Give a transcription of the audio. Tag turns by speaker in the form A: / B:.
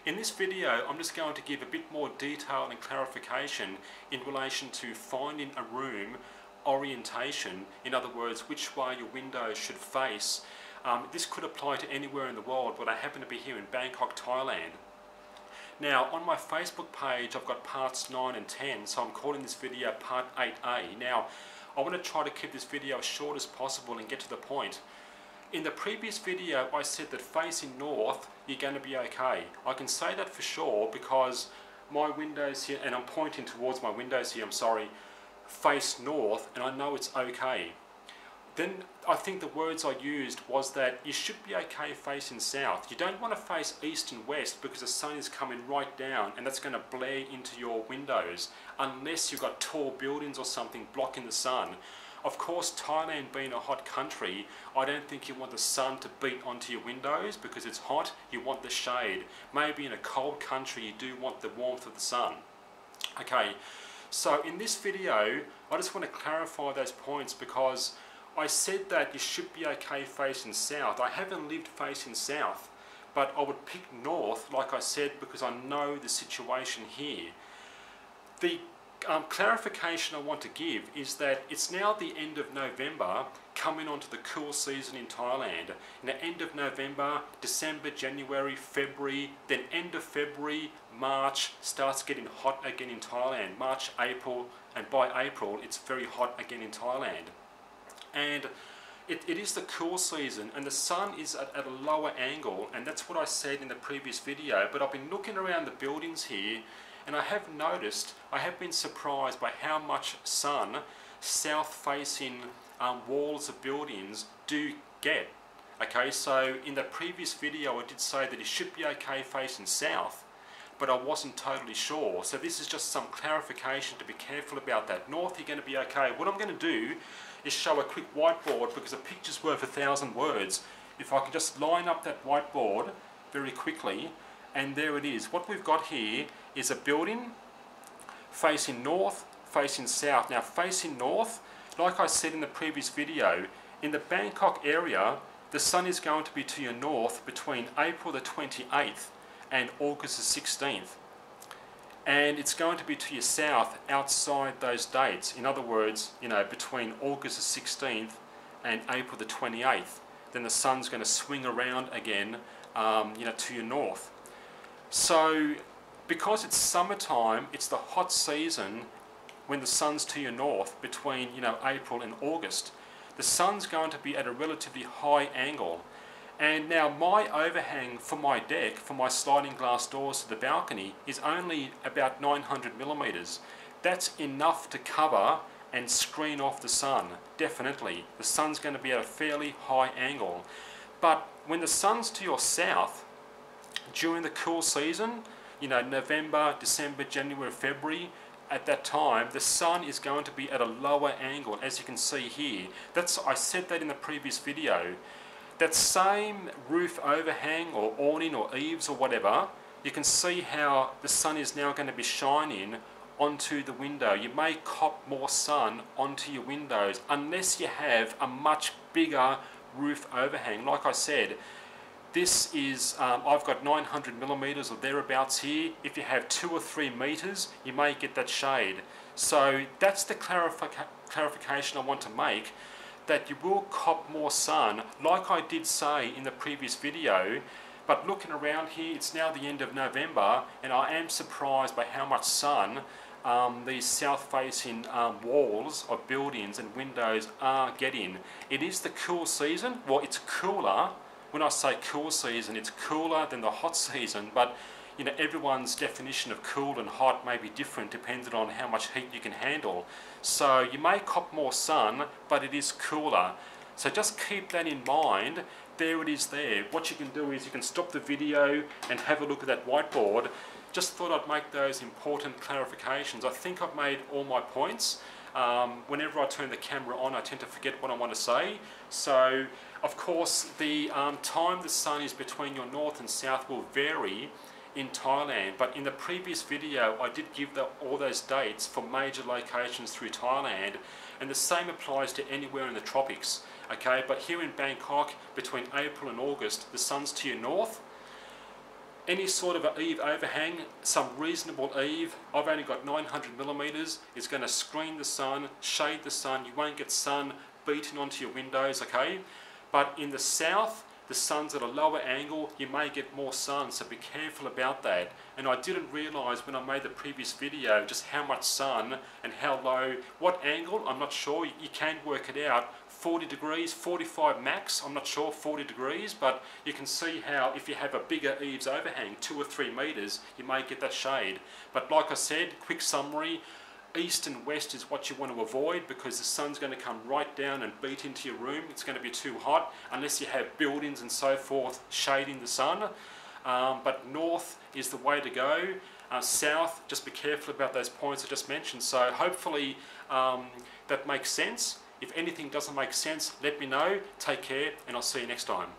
A: In this video, I'm just going to give a bit more detail and clarification in relation to finding a room orientation, in other words, which way your windows should face. This could apply to anywhere in the world, but I happen to be here in Bangkok, Thailand. Now, on my Facebook page, I've got parts 9 and 10, so I'm calling this video part 8A. Now, I want to try to keep this video as short as possible and get to the point. In the previous video, I said that facing north, you're going to be okay. I can say that for sure because my windows here, and I'm pointing towards my windows here, I'm sorry, face north, and I know it's okay. Then I think the words I used was that you should be okay facing south. You don't want to face east and west because the sun is coming right down and that's going to blare into your windows unless you've got tall buildings or something blocking the sun. Of course, Thailand being a hot country, I don't think you want the sun to beat onto your windows because it's hot. You want the shade. Maybe in a cold country you do want the warmth of the sun. Okay, so in this video I just want to clarify those points because I said that you should be okay facing south. I haven't lived facing south, but I would pick north, like I said, because I know the situation here. The clarification I want to give is that it's now the end of November, coming onto the cool season in Thailand. In the end of November, December, January, February, then end of February, March, starts getting hot again in Thailand. March, April, and by April, it's very hot again in Thailand. And it is the cool season and the sun is at a lower angle, and that's what I said in the previous video. But I've been looking around the buildings here and I have noticed, I have been surprised by how much sun south facing walls of buildings do get. Okay, so in the previous video I did say that it should be okay facing south, but I wasn't totally sure. So this is just some clarification to be careful about that. North, you're going to be okay. What I'm going to do is show a quick whiteboard because a picture's worth 1,000 words. If I can just line up that whiteboard very quickly, and there it is. What we've got here is a building facing north, facing south. Now facing north, like I said in the previous video, in the Bangkok area, the sun is going to be to your north between April the 28th and August the 16th. And it's going to be to your south outside those dates. In other words, you know, between August the 16th and April the 28th. Then the sun's going to swing around again, you know, to your north. So, because it's summertime, it's the hot season when the sun's to your north between, you know, April and August. The sun's going to be at a relatively high angle. And now my overhang for my deck, for my sliding glass doors to the balcony, is only about 900 millimeters. That's enough to cover and screen off the sun, definitely. The sun's going to be at a fairly high angle. But when the sun's to your south, during the cool season, you know, November, December, January, February, at that time, the sun is going to be at a lower angle, as you can see here. I said that in the previous video. That same roof overhang or awning or eaves or whatever, you can see how the sun is now going to be shining onto the window. You may cop more sun onto your windows unless you have a much bigger roof overhang. Like I said, this is, I've got 900 millimeters or thereabouts here. If you have 2 or 3 meters, you may get that shade. So that's the clarification I want to make, that you will cop more sun, like I did say in the previous video. But looking around here, it's now the end of November, and I am surprised by how much sun these south-facing walls of buildings and windows are getting. It is the cool season. Well, it's cooler. When I say cool season, it's cooler than the hot season, but you know, everyone's definition of cool and hot may be different depending on how much heat you can handle. So you may cop more sun, but it is cooler. So just keep that in mind. There it is there. What you can do is you can stop the video and have a look at that whiteboard. Just thought I'd make those important clarifications. I think I've made all my points. Whenever I turn the camera on, I tend to forget what I want to say. So, of course, the time the sun is between your north and south will vary in Thailand, but in the previous video I did give all those dates for major locations through Thailand, and the same applies to anywhere in the tropics. Okay, but here in Bangkok, between April and August, the sun's to your north. any sort of an eave overhang, some reasonable eave, I've only got 900 millimeters, is going to screen the sun, shade the sun, you won't get sun beating onto your windows, okay? But in the south, the sun's at a lower angle, you may get more sun, so be careful about that. And I didn't realise when I made the previous video just how much sun and how low, what angle, I'm not sure, you can work it out. 40 degrees, 45 max, I'm not sure, 40 degrees, but you can see how if you have a bigger eaves overhang, 2 or 3 meters, you may get that shade. But like I said, quick summary, east and west is what you want to avoid because the sun's going to come right down and beat into your room. It's going to be too hot unless you have buildings and so forth shading the sun. But north is the way to go. South, just be careful about those points I just mentioned. So hopefully that makes sense. If anything doesn't make sense, let me know. Take care, and I'll see you next time.